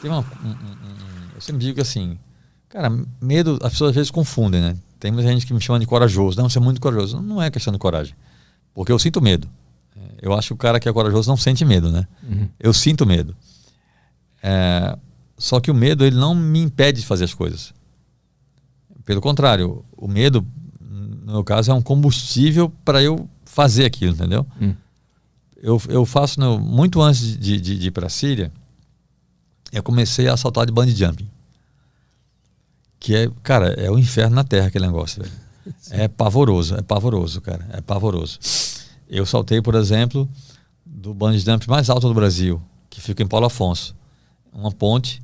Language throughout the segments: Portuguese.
Tem eu sempre digo que assim, cara, medo, as pessoas às vezes confundem, né? Tem muita gente que me chama de corajoso. Não, você é muito corajoso. Não é questão de coragem. Porque eu sinto medo. Eu acho que o cara que é corajoso não sente medo, né? Eu sinto medo. Só que o medo, ele não me impede de fazer as coisas. Pelo contrário, o medo, no meu caso, é um combustível para eu fazer aquilo, entendeu? Eu faço, muito antes de ir para a Síria, eu comecei a saltar de bungee jumping. Que é, cara, é o inferno na terra aquele negócio, velho. É pavoroso, cara. É pavoroso. Eu saltei, por exemplo, do bungee jump mais alto do Brasil, que fica em Paulo Afonso. Uma ponte,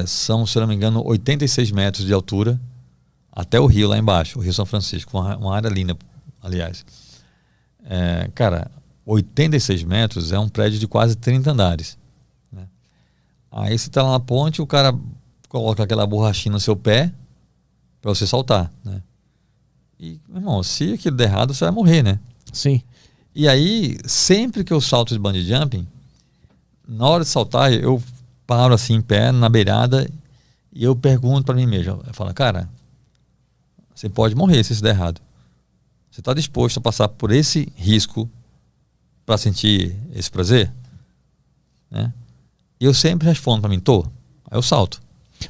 são, se não me engano, 86 metros de altura, até o rio lá embaixo, o Rio São Francisco, uma área linda, aliás. Cara, 86 metros é um prédio de quase 30 andares. Né? Aí você está lá na ponte, o cara coloca aquela borrachinha no seu pé para você saltar, né? E, meu irmão, se aquilo der errado, você vai morrer, né? Sim. E aí, sempre que eu salto de bungee jumping, na hora de saltar, eu paro assim em pé, na beirada, e eu pergunto para mim mesmo, eu falo, cara, você pode morrer se isso der errado. Você está disposto a passar por esse risco para sentir esse prazer? Né? E eu sempre respondo para mim, tô. Aí eu salto.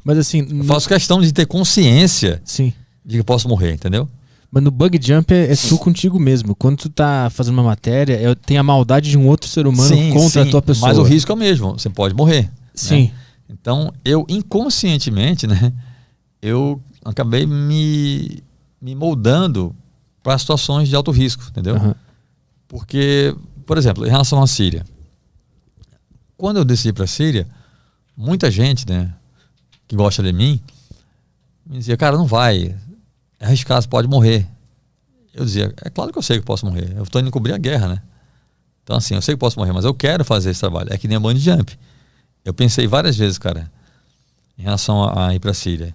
Mas assim... Eu faço questão de ter consciência Sim. de que eu posso morrer, entendeu? Mas no bug jump é tu contigo mesmo. Quando tu tá fazendo uma matéria, tem a maldade de um outro ser humano contra a tua pessoa. Mas o risco é o mesmo, você pode morrer. Sim. Né? Então, eu inconscientemente, né, eu acabei me moldando para situações de alto risco, entendeu? Porque, por exemplo, em relação à Síria, quando eu desci para a Síria, muita gente, né, que gosta de mim, me dizia, cara, não vai, é arriscado, você pode morrer. Eu dizia, é claro que eu sei que eu posso morrer, eu estou indo cobrir a guerra, né? Então assim, eu sei que posso morrer, mas eu quero fazer esse trabalho. É que nem a bungee jump. Eu pensei várias vezes, cara, em relação a ir para a Síria.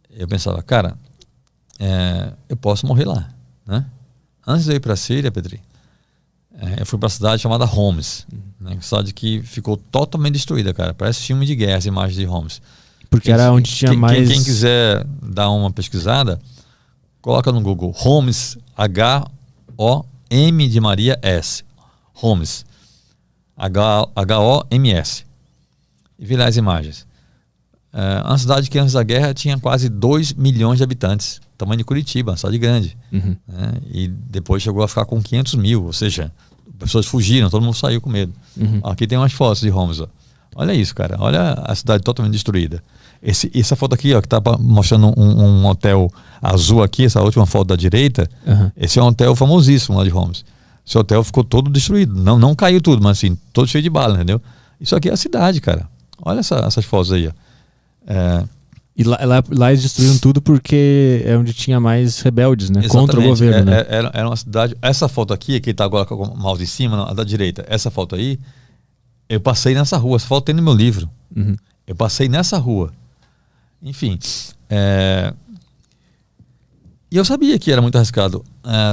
Eu pensava, cara, eu posso morrer lá, né? Antes de eu ir para a Síria, Petri, eu fui para a cidade chamada Homs, né? Uma cidade que ficou totalmente destruída, cara. Parece filme de guerra, as imagens de Homs. Porque era onde tinha mais... Quem quiser dar uma pesquisada, coloca no Google Homs, H-O-M de Maria S. Homs, H-O-M-S. E vê lá as imagens. Uma cidade que antes da guerra tinha quase 2 milhões de habitantes. Tamanho de Curitiba, uma cidade grande. Né? E depois chegou a ficar com 500 mil, ou seja, pessoas fugiram, todo mundo saiu com medo. Aqui tem umas fotos de Homs. Ó. Olha isso, cara. Olha a cidade totalmente destruída. Essa foto aqui, ó, que tá mostrando um hotel azul aqui, essa última foto da direita, esse é um hotel famosíssimo lá de Homs. Esse hotel ficou todo destruído. Não caiu tudo, mas assim, todo cheio de bala, entendeu? Isso aqui é a cidade, cara. Olha essas fotos aí, ó. E lá eles destruíram tudo porque é onde tinha mais rebeldes, né? Exatamente. Contra o governo, né? Era uma cidade... Essa foto aqui, que tá agora com o mouse em cima, a da direita, essa foto aí, eu passei nessa rua. Essa foto tem no meu livro. Eu passei nessa rua. Enfim. E eu sabia que era muito arriscado.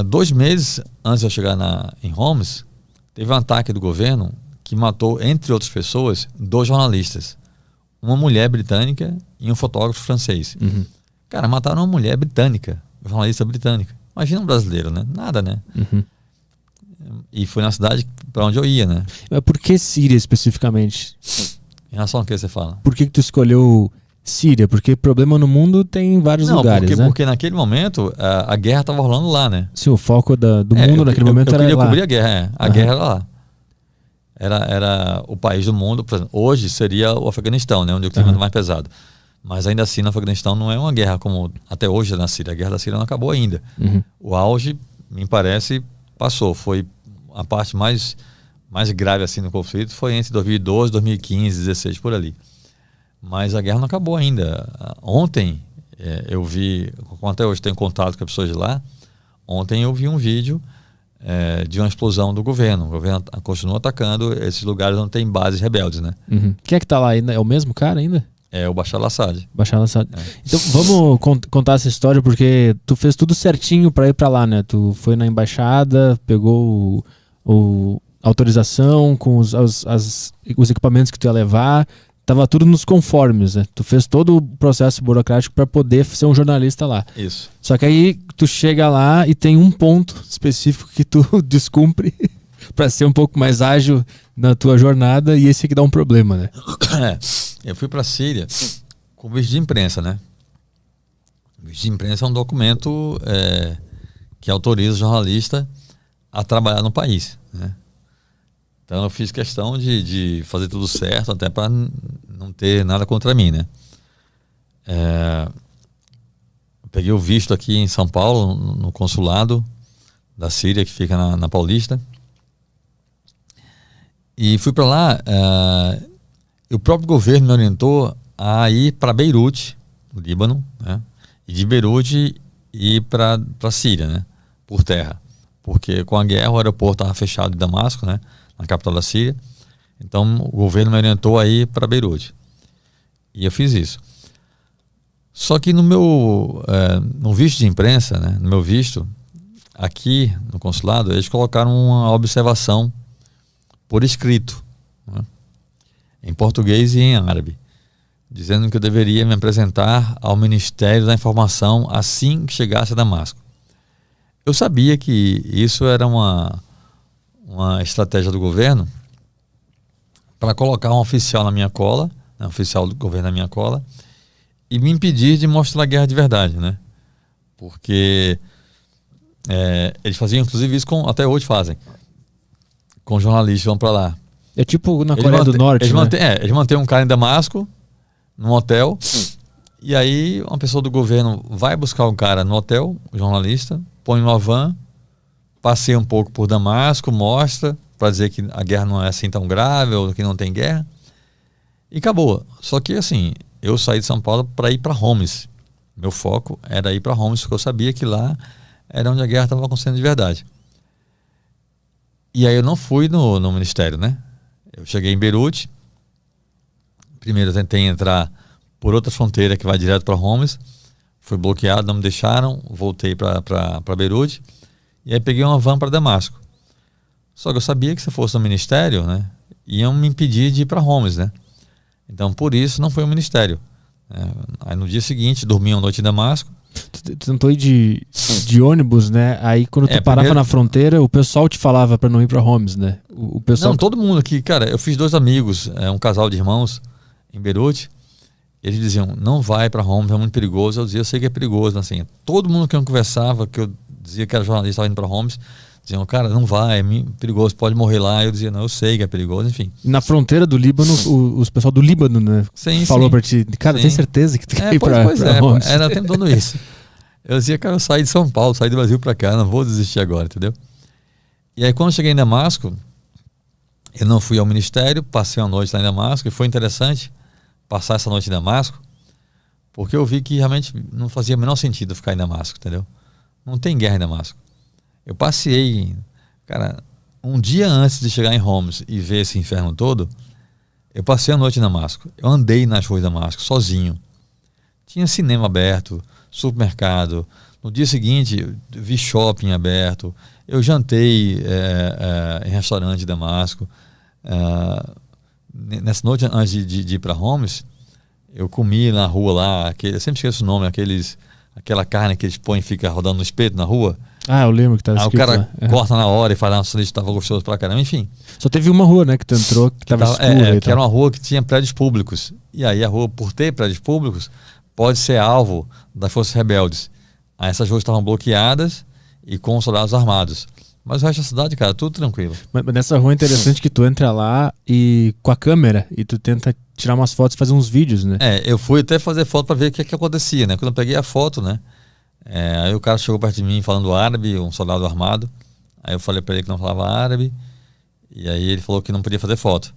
2 meses antes de eu chegar em Homs, teve um ataque do governo que matou, entre outras pessoas, 2 jornalistas. Uma mulher britânica e um fotógrafo francês. Cara, mataram uma mulher britânica, uma jornalista britânica. Imagina um brasileiro, né? Nada, né? E foi na cidade para onde eu ia, né? Mas por que Síria especificamente? Em relação a que você fala? Por que tu escolheu Síria? Porque problema no mundo tem em vários lugares, né? Porque naquele momento a guerra estava rolando lá, né? Sim, o foco do mundo naquele momento era lá. Eu queria cobrir a guerra, a guerra era lá. Era o país do mundo, por exemplo, hoje seria o Afeganistão, né, onde o clima é mais pesado. Mas ainda assim, no Afeganistão não é uma guerra como até hoje na Síria. A guerra da Síria não acabou ainda. O auge, me parece, passou. Foi a parte mais grave assim no conflito, foi entre 2012, 2015, 2016, por ali. Mas a guerra não acabou ainda. Ontem, eu vi, até hoje tenho contato com as pessoas de lá, ontem eu vi um vídeo de uma explosão do governo. O governo continua atacando esses lugares onde tem bases rebeldes, né? Quem é que tá lá ainda? É o mesmo cara ainda? É o Bashar al-Assad. Bashar al-Assad. Então vamos contar essa história, porque tu fez tudo certinho para ir para lá, né? Tu foi na embaixada, pegou autorização com os equipamentos que tu ia levar, tava tudo nos conformes, né? Tu fez todo o processo burocrático para poder ser um jornalista lá. Isso. Só que aí tu chega lá e tem um ponto específico que tu descumpre para ser um pouco mais ágil na tua jornada, e esse aqui dá um problema, né? Eu fui para a Síria com visto de imprensa, né? O visto de imprensa é um documento que autoriza o jornalista a trabalhar no país, né? Então eu fiz questão de fazer tudo certo, até para não ter nada contra mim, né? Eu peguei o visto aqui em São Paulo, no consulado da Síria, que fica na Paulista. E fui para lá, o próprio governo me orientou a ir para Beirute, no Líbano, né? E de Beirute ir para a Síria, né? Por terra. Porque com a guerra o aeroporto estava fechado em Damasco, né? Na capital da Síria. Então o governo me orientou a ir para Beirute. E eu fiz isso. Só que no meu no visto de imprensa, né? No meu visto, aqui no consulado, eles colocaram uma observação por escrito, né? Em português e em árabe, dizendo que eu deveria me apresentar ao Ministério da Informação assim que chegasse a Damasco. Eu sabia que isso era uma estratégia do governo para colocar um oficial na minha cola, né, um oficial do governo na minha cola, e me impedir de mostrar a guerra de verdade, né? Porque eles faziam, inclusive, isso até hoje fazem, com jornalistas que vão para lá. É tipo na Coreia do Norte, eles mantêm um cara em Damasco, num hotel, e aí uma pessoa do governo vai buscar um cara no hotel, o jornalista, põe numa van, passeia um pouco por Damasco, mostra, para dizer que a guerra não é assim tão grave, ou que não tem guerra, e acabou. Só que assim, eu saí de São Paulo para ir para Homs. Meu foco era ir para Homs, porque eu sabia que lá era onde a guerra estava acontecendo de verdade. E aí eu não fui no ministério, né? Eu cheguei em Beirute. Primeiro eu tentei entrar por outra fronteira que vai direto para Homs. Fui bloqueado, não me deixaram. Voltei para Beirute. E aí peguei uma van para Damasco. Só que eu sabia que se fosse no ministério, né, iam me impedir de ir para Homs, né? Então por isso não foi o ministério. Aí no dia seguinte, dormi uma noite em Damasco. Tu tentou ir de ônibus, né? Aí quando tu parava na fronteira, o pessoal te falava pra não ir pra Homs, né? O pessoal... Não, todo mundo aqui, cara, eu fiz 2 amigos, um casal de irmãos em Beirute. Eles diziam, não vai pra Homs, é muito perigoso. Eu dizia, eu sei que é perigoso, mas assim, todo mundo que eu conversava, que eu dizia que era jornalista, estava indo pra Homs, diziam, cara, não vai, é perigoso, pode morrer lá. Eu dizia, não, eu sei que é perigoso, enfim. Na fronteira do Líbano, os pessoal do Líbano, né? Sim, falou pra ti, cara, tem certeza que tu quer ir pra Homs? Era tentando isso. Eu dizia, cara, eu saí de São Paulo, saí do Brasil pra cá, não vou desistir agora, entendeu? E aí quando eu cheguei em Damasco, eu não fui ao ministério, passei uma noite lá em Damasco, e foi interessante passar essa noite em Damasco, porque eu vi que realmente não fazia o menor sentido ficar em Damasco, entendeu? Não tem guerra em Damasco. Eu passei, cara, um dia antes de chegar em Homs e ver esse inferno todo, eu passei a noite em Damasco. Eu andei nas ruas de Damasco, sozinho. Tinha cinema aberto, supermercado. No dia seguinte, vi shopping aberto. Eu jantei em restaurante de Damasco. Nessa noite, antes de ir para Homs, eu comi na rua lá, eu sempre esqueço o nome, aquela carne que eles põem e fica rodando no espeto na rua. Ah, eu lembro que estava escrito o cara lá. corta na hora e fala, nossa, isso estava gostoso pra caramba, enfim. Só teve uma rua, né, que tu entrou, que estava escura. Que era uma rua que tinha prédios públicos. E aí a rua, por ter prédios públicos, pode ser alvo das forças rebeldes. Aí essas ruas estavam bloqueadas e com soldados armados. Mas o resto da cidade, cara, tudo tranquilo. Mas nessa rua é interessante que tu entra lá e com a câmera e tu tenta tirar umas fotos e fazer uns vídeos, né? Eu fui até fazer foto para ver o que acontecia, né? Quando eu peguei a foto, né? Aí o cara chegou perto de mim falando árabe, um soldado armado. Aí eu falei para ele que não falava árabe. E aí ele falou que não podia fazer foto.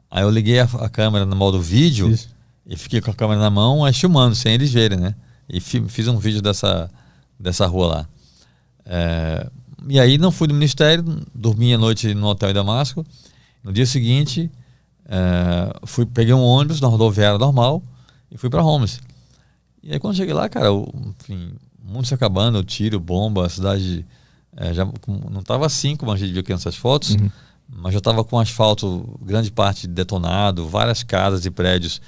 Aí eu liguei a câmera no modo vídeo. Isso. E fiquei com a câmera na mão, aí filmando, sem eles verem, né? E fiz um vídeo dessa rua lá. E aí não fui no ministério, dormi a noite no hotel em Damasco. No dia seguinte, peguei um ônibus na rodoviária normal e fui para Homs. E aí quando cheguei lá, cara, enfim, o mundo se acabando, tiro, bomba, a cidade já não estava assim como a gente viu aqui nessas fotos, mas já estava com asfalto, grande parte detonado, várias casas e prédios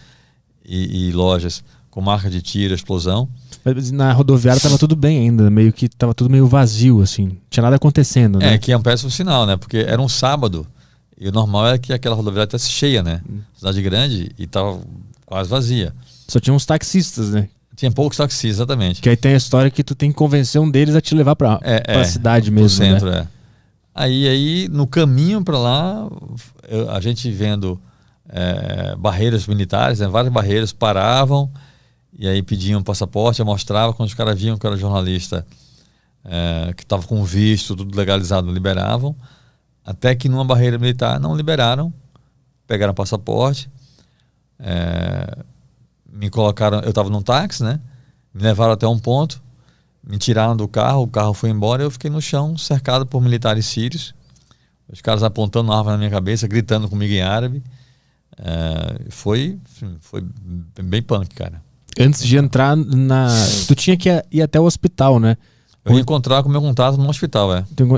e lojas com marca de tiro, explosão. Mas na rodoviária estava tudo bem ainda, meio que estava tudo meio vazio, assim, não tinha nada acontecendo, né? Que é um péssimo sinal, né? Porque era um sábado e o normal é que aquela rodoviária estivesse cheia, né? Cidade grande e estava quase vazia. Só tinha uns taxistas, né? Tinha poucos taxistas, exatamente. Que aí tem a história que tu tem que convencer um deles a te levar pra cidade mesmo, centro, né? Aí, no caminho para lá, a gente vendo barreiras militares, né? Várias barreiras paravam e aí pediam passaporte, eu mostrava, quando os caras viam que eu era jornalista, que estava com visto, tudo legalizado, liberavam, até que numa barreira militar não liberaram, pegaram passaporte, me colocaram, eu estava num táxi, né? Me levaram até um ponto, me tiraram do carro, o carro foi embora e eu fiquei no chão, cercado por militares sírios, os caras apontando arma na minha cabeça, gritando comigo em árabe. Foi bem punk, cara. Antes de entrar tu tinha que ir até o hospital, né? Eu ia encontrar com o meu contato no hospital,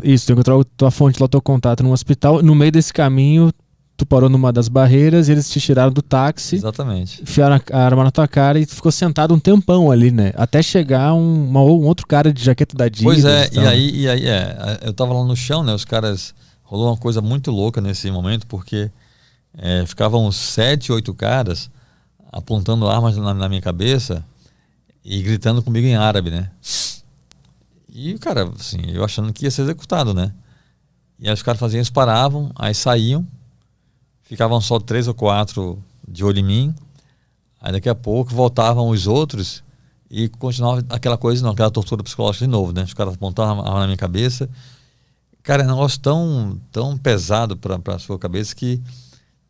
Isso, tu encontrar tua fonte lá, teu contato no hospital. No meio desse caminho, tu parou numa das barreiras, eles te tiraram do táxi. Exatamente. Enfiaram a arma na tua cara e tu ficou sentado um tempão ali, né? Até chegar um outro cara de jaqueta da Adidas. Pois é, e aí eu tava lá no chão, né? Os caras... Rolou uma coisa muito louca nesse momento, porque ficavam 7, 8 caras apontando armas na minha cabeça e gritando comigo em árabe, né? E, cara, assim, eu achando que ia ser executado, né? E aí os caras faziam isso, paravam, aí saíam, ficavam só 3 ou 4 de olho em mim, aí daqui a pouco voltavam os outros e continuava aquela coisa, não, aquela tortura psicológica de novo, né? Os caras apontavam a arma na minha cabeça. Cara, é um negócio tão pesado para a sua cabeça que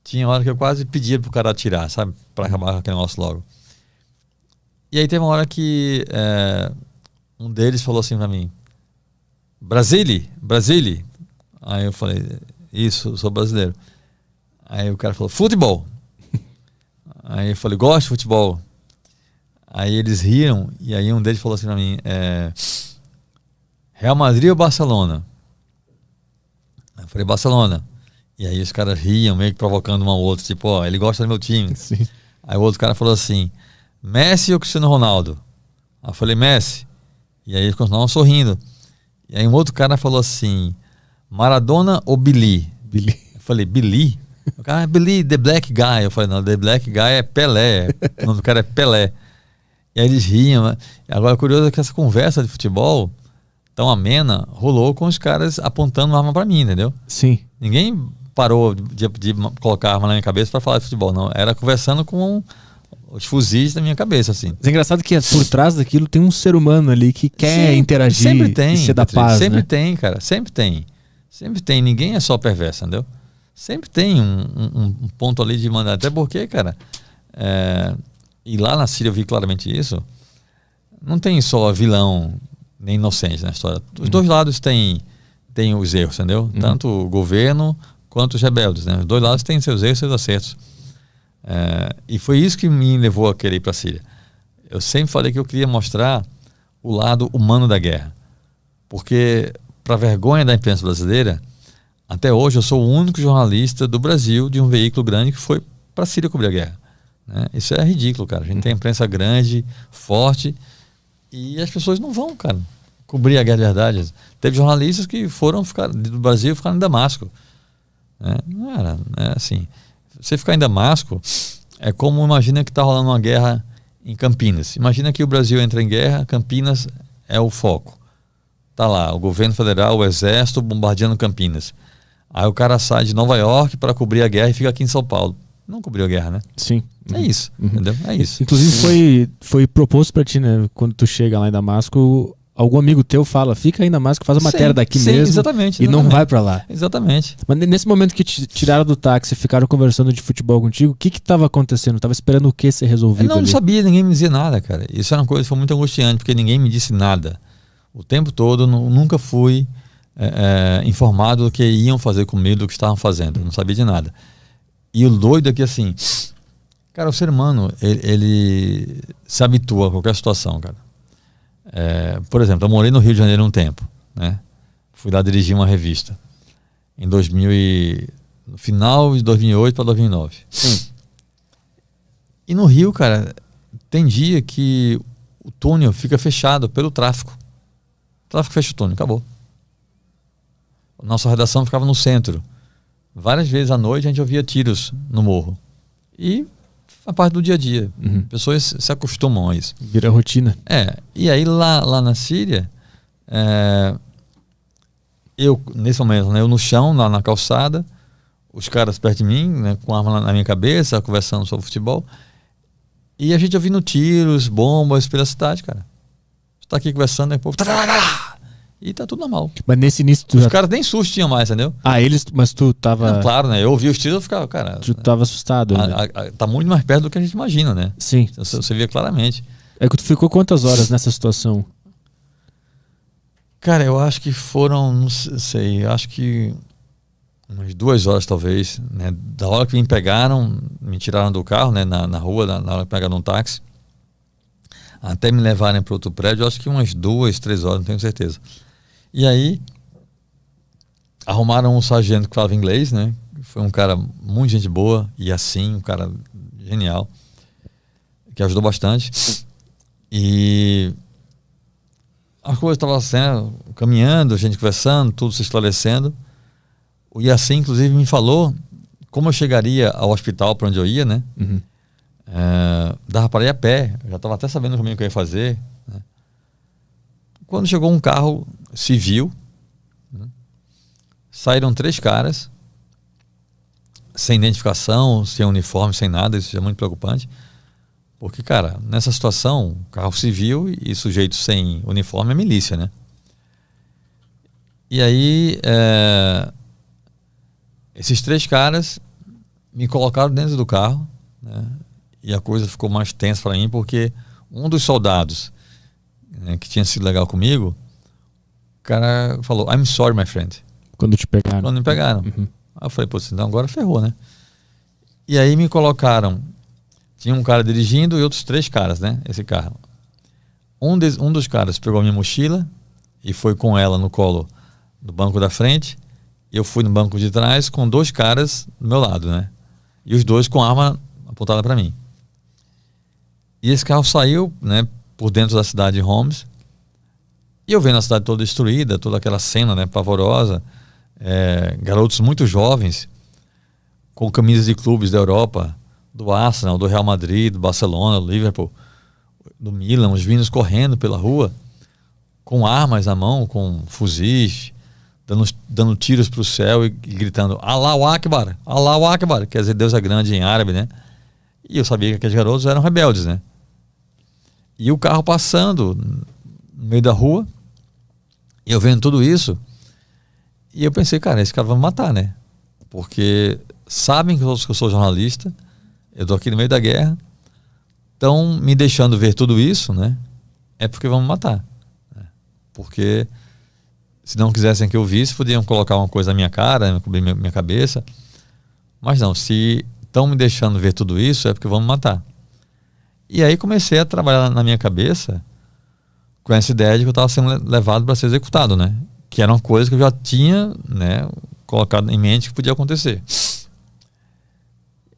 tinha hora que eu quase pedia pro cara atirar, sabe? Para acabar com aquele negócio logo. E aí teve uma hora que um deles falou assim para mim: Brasília. Aí eu falei: isso, eu sou brasileiro. Aí o cara falou: futebol. Aí eu falei: gosto de futebol. Aí eles riram e aí um deles falou assim para mim: Real Madrid ou Barcelona? Eu falei: Barcelona. E aí os caras riam, meio que provocando um ao outro, tipo, ele gosta do meu time. Sim. Aí o outro cara falou assim: Messi ou Cristiano Ronaldo? Aí eu falei: Messi. E aí eles continuavam sorrindo. E aí um outro cara falou assim: Maradona ou Billy? Eu falei: Billy? O cara: Billy, the black guy. Eu falei: não, the black guy é Pelé. O nome do cara é Pelé. E aí eles riam. Né? Agora, o curioso é que essa conversa de futebol tão amena rolou com os caras apontando arma pra mim, entendeu? Sim. Ninguém parou de colocar arma na minha cabeça para falar de futebol, não. Era conversando com os fuzis na minha cabeça, assim. Mas é engraçado que por trás daquilo tem um ser humano ali que quer interagir sempre tem, e ser da paz, sempre né? tem, cara. Sempre tem. Ninguém é só perverso, entendeu? Sempre tem um ponto ali de mandar. Até porque, cara, e lá na Síria eu vi claramente isso. Não tem só vilão nem inocente na história. Os dois lados têm os erros, entendeu? Tanto o governo quanto os rebeldes, né? Os dois lados têm seus erros e seus acertos. E foi isso que me levou a querer ir para a Síria. Eu sempre falei que eu queria mostrar o lado humano da guerra. Porque, para vergonha da imprensa brasileira, até hoje eu sou o único jornalista do Brasil de um veículo grande que foi para a Síria cobrir a guerra. Né? Isso é ridículo, cara. A gente tem imprensa grande, forte, e as pessoas não vão, cara, cobrir a guerra de verdade. Teve jornalistas que foram do Brasil e ficaram em Damasco. Não era, assim. Você ficar em Damasco é como imagina que está rolando uma guerra em Campinas. Imagina que o Brasil entra em guerra, Campinas é o foco. Tá lá, o governo federal, o exército bombardeando Campinas. Aí o cara sai de Nova York para cobrir a guerra e fica aqui em São Paulo. Não cobriu a guerra, né? Sim. É isso, entendeu? É isso. Inclusive foi proposto para ti, né? Quando tu chega lá em Damasco, algum amigo teu fala: fica aí em Damasco, faz a matéria daqui mesmo. Exatamente. E não vai para lá. Exatamente. Mas nesse momento que te tiraram do táxi e ficaram conversando de futebol contigo, o que estava acontecendo? Tava esperando o que ser resolvido? Eu não sabia, ninguém me dizia nada, cara. Isso era uma coisa que foi muito angustiante, porque ninguém me disse nada. O tempo todo, nunca fui informado do que iam fazer comigo, do que estavam fazendo. Não sabia de nada. E o doido é que, assim, cara, o ser humano, ele se habitua a qualquer situação, cara. Por exemplo, eu morei no Rio de Janeiro um tempo, né? Fui lá dirigir uma revista. no final de 2008 para 2009. E no Rio, cara, tem dia que o túnel fica fechado pelo tráfico. O tráfico fecha o túnel, acabou. Nossa redação ficava no centro. Várias vezes à noite a gente ouvia tiros no morro. E a parte do dia a dia. Pessoas se acostumam a isso. Vira rotina. E aí lá na Síria, eu, nesse momento, né, eu no chão, lá na calçada, os caras perto de mim, né, com a arma na minha cabeça, conversando sobre futebol. E a gente ouvindo tiros, bombas pela cidade, cara. Você tá aqui conversando, né, povo... E tá tudo normal. Mas nesse início... Os caras nem susto tinham mais, entendeu? Mas tu tava... Não, claro, né? Eu ouvi os tiros e eu ficava, cara... Tu tava assustado. Tá muito mais perto do que a gente imagina, né? Sim. Você via claramente. É que tu ficou quantas horas nessa situação? Cara, eu acho que foram, não sei, acho que umas 2 horas talvez, né? Da hora que me pegaram, me tiraram do carro, né? Na rua, na hora que pegaram um táxi, até me levarem para outro prédio, acho que umas 2, 3 horas, não tenho certeza. E aí, arrumaram um sargento que falava inglês, né? Foi um cara muito gente boa, e assim, um cara genial, que ajudou bastante. E a coisa estava assim, caminhando, a gente conversando, tudo se esclarecendo. O Yassin, inclusive, me falou como eu chegaria ao hospital para onde eu ia, né? Dava para ir a pé, eu já estava até sabendo o caminho que eu ia fazer, né? Quando chegou um carro civil, né? Saíram 3 caras, sem identificação, sem uniforme, sem nada. Isso é muito preocupante. Porque, cara, nessa situação, carro civil e sujeito sem uniforme é milícia, né? E aí, esses 3 caras me colocaram dentro do carro, né? E a coisa ficou mais tensa para mim, porque um dos soldados, né, que tinha sido legal comigo, o cara falou, I'm sorry, my friend. Quando te pegaram. Quando me pegaram. Aí eu falei, pô, então agora ferrou, né? E aí me colocaram... Tinha um cara dirigindo e outros 3 caras, né? Esse carro. Um dos caras pegou a minha mochila e foi com ela no colo do banco da frente. Eu fui no banco de trás com 2 caras do meu lado, né? E os 2 com a arma apontada para mim. E esse carro saiu, né, por dentro da cidade de Homs. E eu vendo a cidade toda destruída, toda aquela cena, né, pavorosa. Garotos muito jovens com camisas de clubes da Europa, do Arsenal, do Real Madrid, do Barcelona, do Liverpool, do Milan, os meninos correndo pela rua com armas na mão, com fuzis, dando tiros para o céu e gritando Allahu Akbar, Allahu Akbar, quer dizer Deus é grande em árabe, né? E eu sabia que aqueles garotos eram rebeldes, né? E o carro passando no meio da rua, e eu vendo tudo isso, e eu pensei, cara, esse cara vai me matar, né? Porque sabem que eu sou jornalista, eu tô aqui no meio da guerra, estão me deixando ver tudo isso, né? É porque vão me matar, né? Porque se não quisessem que eu visse, podiam colocar uma coisa na minha cara, cobrir minha cabeça. Mas não, se estão me deixando ver tudo isso, é porque vão me matar. E aí comecei a trabalhar na minha cabeça com essa ideia de que eu estava sendo levado para ser executado, né? Que era uma coisa que eu já tinha, né, colocado em mente que podia acontecer.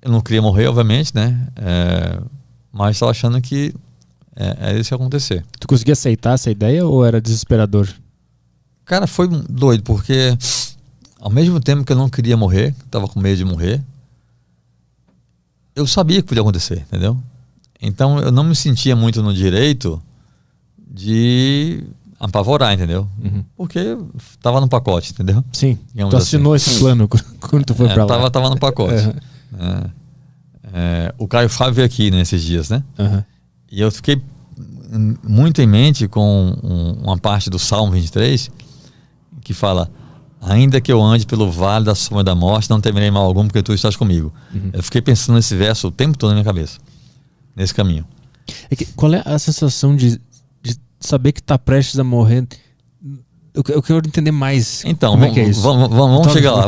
Eu não queria morrer, obviamente, né? Mas estava achando que era isso que ia acontecer. Tu conseguia aceitar essa ideia ou era desesperador? Cara, foi doido, porque ao mesmo tempo que eu não queria morrer, estava com medo de morrer, eu sabia que podia acontecer, entendeu? Então eu não me sentia muito no direito de apavorar, entendeu? Porque estava no pacote, entendeu? Sim. Digamos tu assinou assim. Esse plano quando tu foi pra lá. Tava no pacote. O Caio Fábio veio aqui nesses dias, né? E eu fiquei muito em mente com uma parte do Salmo 23 que fala: ainda que eu ande pelo vale da sombra da morte, não temerei mal algum, porque tu estás comigo. Eu fiquei pensando nesse verso o tempo todo na minha cabeça, nesse caminho. Qual é a sensação de saber que tá prestes a morrer? Eu quero entender mais. Então, como é que é isso? Vamos chegar lá,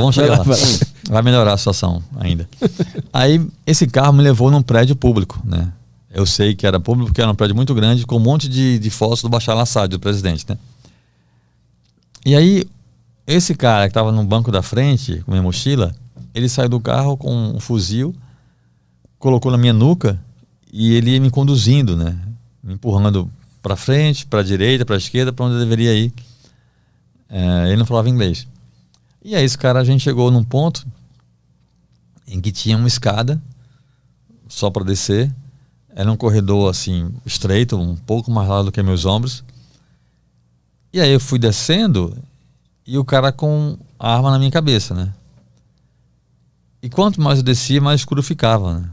Vai melhorar a situação ainda. Aí esse carro me levou num prédio público, né? Eu sei que era público, porque era um prédio muito grande, com um monte de fotos do Bashar al-Assad, do presidente, né? E aí Esse cara que estava no banco da frente, com minha mochila, ele saiu do carro com um fuzil, colocou na minha nuca e ele ia me conduzindo, né? Me empurrando para frente, para a direita, para a esquerda, para onde eu deveria ir. Ele não falava inglês. E aí a gente chegou num ponto em que tinha uma escada só para descer. Era um corredor assim estreito, um pouco mais largo do que meus ombros. E aí eu fui descendo e o cara com a arma na minha cabeça, né? E quanto mais eu descia, mais escuro ficava, né?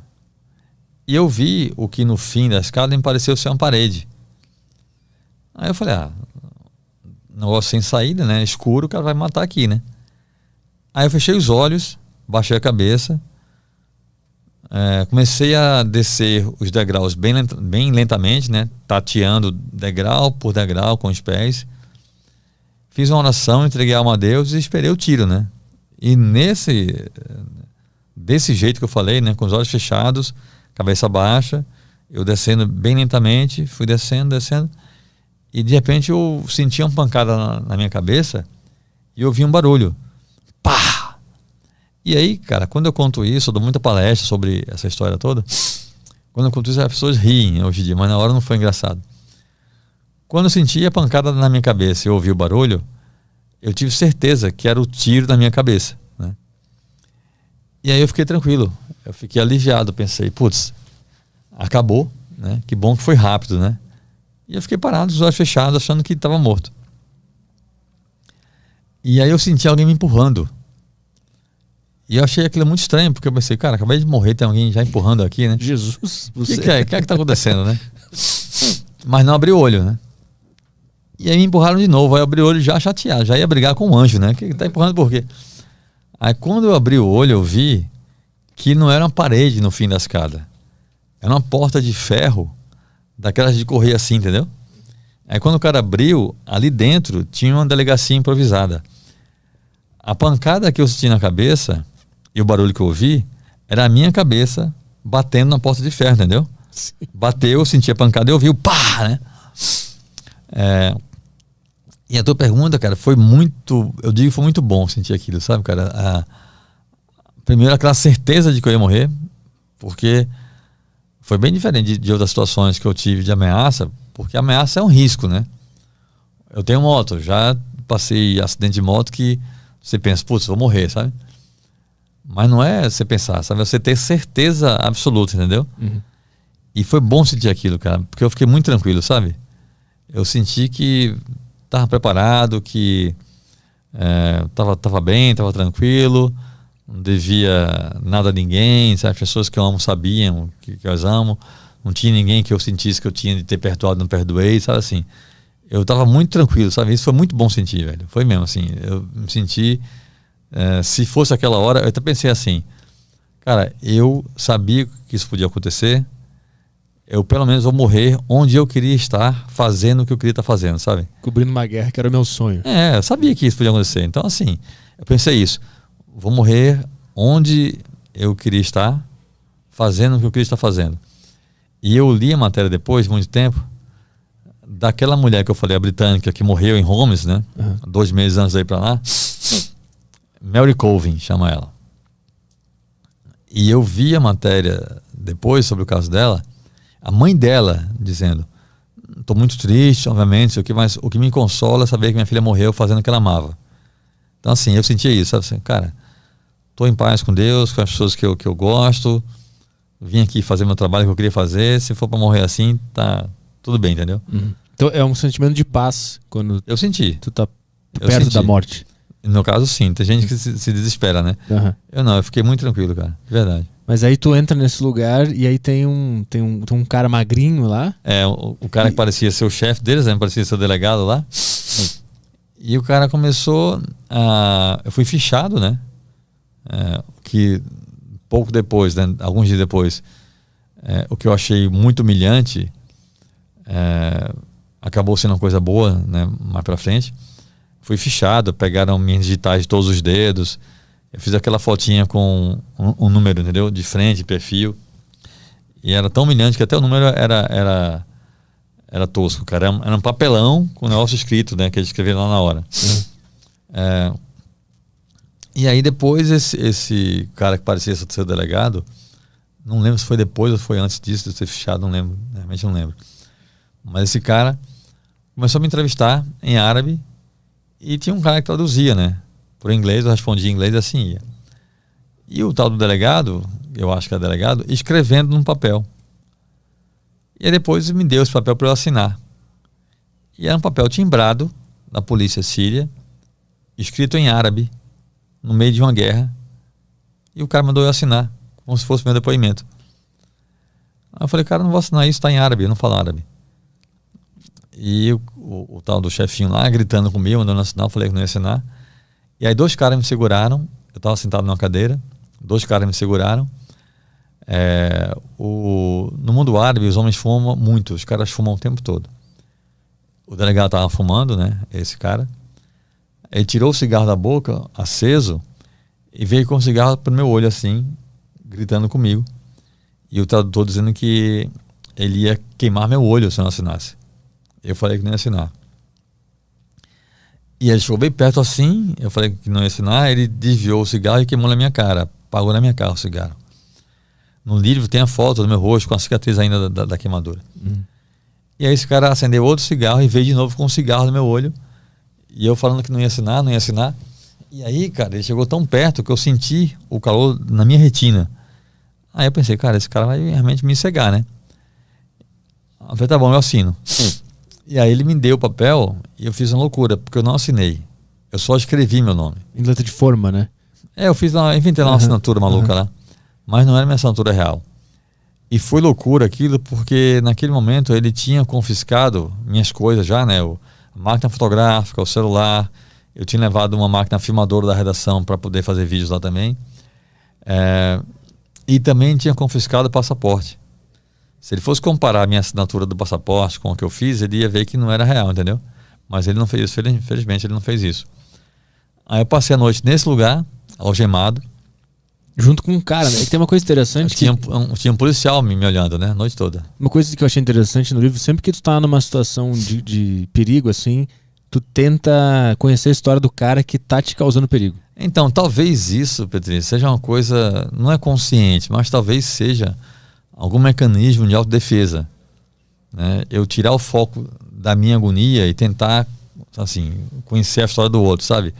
E eu vi o que no fim da escada me pareceu ser uma parede. Aí eu falei, negócio sem saída, né? Escuro, o cara vai me matar aqui, né? Aí eu fechei os olhos, baixei a cabeça, comecei a descer os degraus bem lentamente, né? Tateando degrau por degrau com os pés. Fiz uma oração, entreguei a alma a Deus e esperei o tiro, né? E desse jeito que eu falei, né? Com os olhos fechados, cabeça baixa, eu descendo bem lentamente, fui descendo. E de repente eu senti uma pancada na minha cabeça e eu ouvi um barulho. Pá! E aí, cara, quando eu conto isso, eu dou muita palestra sobre essa história toda. Quando eu conto isso, as pessoas riem hoje em dia, mas na hora não foi engraçado. Quando eu senti a pancada na minha cabeça e eu ouvi o barulho, eu tive certeza que era o tiro na minha cabeça, né? E aí eu fiquei tranquilo, eu fiquei aliviado, pensei, putz, acabou, né? Que bom que foi rápido, né? E eu fiquei parado, os olhos fechados, achando que estava morto. E aí eu senti alguém me empurrando. E eu achei aquilo muito estranho, porque eu pensei, cara, acabei de morrer, tem alguém já empurrando aqui, né? Jesus, O que é que tá acontecendo, né? Mas não abri o olho, né? E aí me empurraram de novo, aí eu abri o olho já chateado, já ia brigar com o anjo, né? Que tá empurrando por quê? Aí quando eu abri o olho, eu vi que não era uma parede no fim da escada. Era uma porta de ferro, daquelas de correr assim, entendeu? Aí quando o cara abriu, ali dentro tinha uma delegacia improvisada. A pancada que eu senti na cabeça e o barulho que eu ouvi era a minha cabeça batendo na porta de ferro, entendeu? Sim. Bateu, eu senti a pancada e eu ouvi o pá, né? E a tua pergunta, cara, foi muito, eu digo que foi muito bom sentir aquilo, sabe, cara? Primeiro aquela certeza de que eu ia morrer, porque foi bem diferente de outras situações que eu tive de ameaça, porque ameaça é um risco, né? Eu tenho moto, já passei acidente de moto que você pensa, putz, vou morrer, sabe? Mas não é você pensar, sabe? Você ter certeza absoluta, entendeu? Uhum. E foi bom sentir aquilo, cara, porque eu fiquei muito tranquilo, sabe? Eu senti que estava preparado, que tava bem, tava tranquilo, não devia nada a ninguém, sabe? As pessoas que eu amo sabiam que eu as amo, não tinha ninguém que eu sentisse que eu tinha de ter perdoado, não perdoei, sabe assim? Eu tava muito tranquilo, sabe? Isso foi muito bom sentir, velho. Foi mesmo, assim, eu me senti, se fosse aquela hora, eu até pensei assim, cara, eu sabia que isso podia acontecer, eu pelo menos vou morrer onde eu queria estar, fazendo o que eu queria estar fazendo, sabe? Cobrindo uma guerra que era o meu sonho. Eu sabia que isso podia acontecer. Então, assim, eu pensei isso. Vou morrer onde eu queria estar, fazendo o que eu queria estar fazendo. E eu li a matéria depois, de muito tempo, daquela mulher que eu falei, a britânica, que morreu em Homs, né? Uhum. 2 meses antes de ir pra lá. Mary Colvin, chama ela. E eu vi a matéria depois sobre o caso dela, a mãe dela dizendo, estou muito triste, obviamente, mas o que me consola é saber que minha filha morreu fazendo o que ela amava. Então, assim, eu sentia isso, sabe assim, cara, estou em paz com Deus, com as pessoas que eu gosto, vim aqui fazer meu trabalho que eu queria fazer, se for para morrer assim, tá tudo bem, entendeu? Uhum. Então é um sentimento de paz quando eu senti. Tu tá perto da morte. No meu caso, sim. Tem gente que se desespera, né? Uhum. Eu fiquei muito tranquilo, cara, de verdade. Mas aí tu entra nesse lugar e aí tem um cara magrinho lá. O cara que parecia ser o chefe deles, né? Parecia ser o delegado lá. E o cara começou a... Eu fui fichado, né? Que pouco depois, né? Alguns dias depois, o que eu achei muito humilhante acabou sendo uma coisa boa, né? Mais pra frente. Fui fichado, pegaram minhas digitais de todos os dedos. Eu fiz aquela fotinha com um número, entendeu? De frente, perfil. E era tão humilhante que até o número era tosco, cara. Era um papelão com o negócio escrito, né? Que eles escreveram lá na hora. E aí depois esse cara que parecia ser o delegado, não lembro se foi depois ou foi antes disso, de ser fichado, não lembro, realmente não lembro. Mas esse cara começou a me entrevistar em árabe e tinha um cara que traduzia, né? Por inglês, eu respondia em inglês e assim ia. E o tal do delegado, eu acho que é delegado, escrevendo num papel. E aí depois me deu esse papel para eu assinar. E era um papel timbrado da polícia síria, escrito em árabe, no meio de uma guerra. E o cara mandou eu assinar, como se fosse meu depoimento. Aí eu falei, cara, não vou assinar isso, está em árabe, eu não falo árabe. E o tal do chefinho lá, gritando comigo, mandando assinar, eu falei que não ia assinar. E aí 2 caras me seguraram, eu estava sentado numa cadeira, 2 caras me seguraram. No mundo árabe, os homens fumam muito, os caras fumam o tempo todo. O delegado estava fumando, né, esse cara. Ele tirou o cigarro da boca, aceso, e veio com o cigarro pro meu olho assim, gritando comigo. E o tradutor dizendo que ele ia queimar meu olho se eu não assinasse. Eu falei que não ia assinar. E ele chegou bem perto assim, eu falei que não ia assinar, ele desviou o cigarro e queimou na minha cara, apagou na minha cara o cigarro. No livro tem a foto do meu rosto com a cicatriz ainda da queimadura. E aí esse cara acendeu outro cigarro e veio de novo com um cigarro no meu olho. E eu falando que não ia assinar, não ia assinar. E aí, cara, ele chegou tão perto que eu senti o calor na minha retina. Aí eu pensei, cara, esse cara vai realmente me cegar, né? Eu falei, tá bom, eu assino. E aí ele me deu o papel e eu fiz uma loucura, porque eu não assinei. Eu só escrevi meu nome. Em letra de forma, né? Eu inventei lá uma assinatura maluca lá. Mas não era minha assinatura real. E foi loucura aquilo, porque naquele momento ele tinha confiscado minhas coisas já, né? A máquina fotográfica, o celular. Eu tinha levado uma máquina filmadora da redação para poder fazer vídeos lá também. E também tinha confiscado o passaporte. Se ele fosse comparar a minha assinatura do passaporte com o que eu fiz, ele ia ver que não era real, entendeu? Mas ele não fez isso, infelizmente ele não fez isso. Aí eu passei a noite nesse lugar, algemado. Junto com um cara, né? E tem uma coisa interessante. Tinha um policial me olhando, né? A noite toda. Uma coisa que eu achei interessante no livro, sempre que tu tá numa situação de perigo, assim, tu tenta conhecer a história do cara que tá te causando perigo. Então, talvez isso, Petri, seja uma coisa, não é consciente, mas talvez seja algum mecanismo de autodefesa, né? Eu tirar o foco da minha agonia e tentar, assim, conhecer a história do outro, sabe?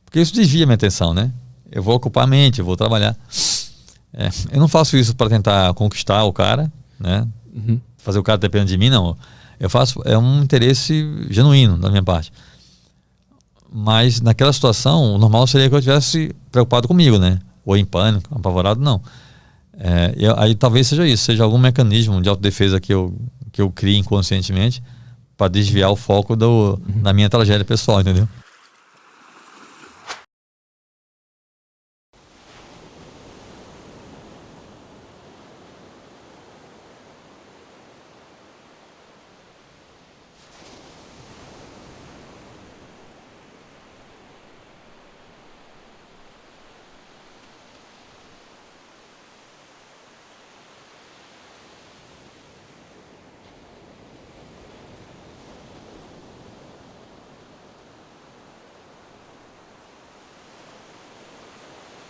Porque isso desvia minha atenção, né? Eu vou ocupar a mente, eu vou trabalhar. Eu não faço isso para tentar conquistar o cara, né? Fazer o cara depender de mim, não. Eu faço, é um interesse genuíno da minha parte. Mas naquela situação, o normal seria que eu estivesse preocupado comigo, né? Ou em pânico, apavorado, não. Aí talvez seja isso, seja algum mecanismo de autodefesa que eu crie inconscientemente para desviar o foco da minha tragédia pessoal, entendeu?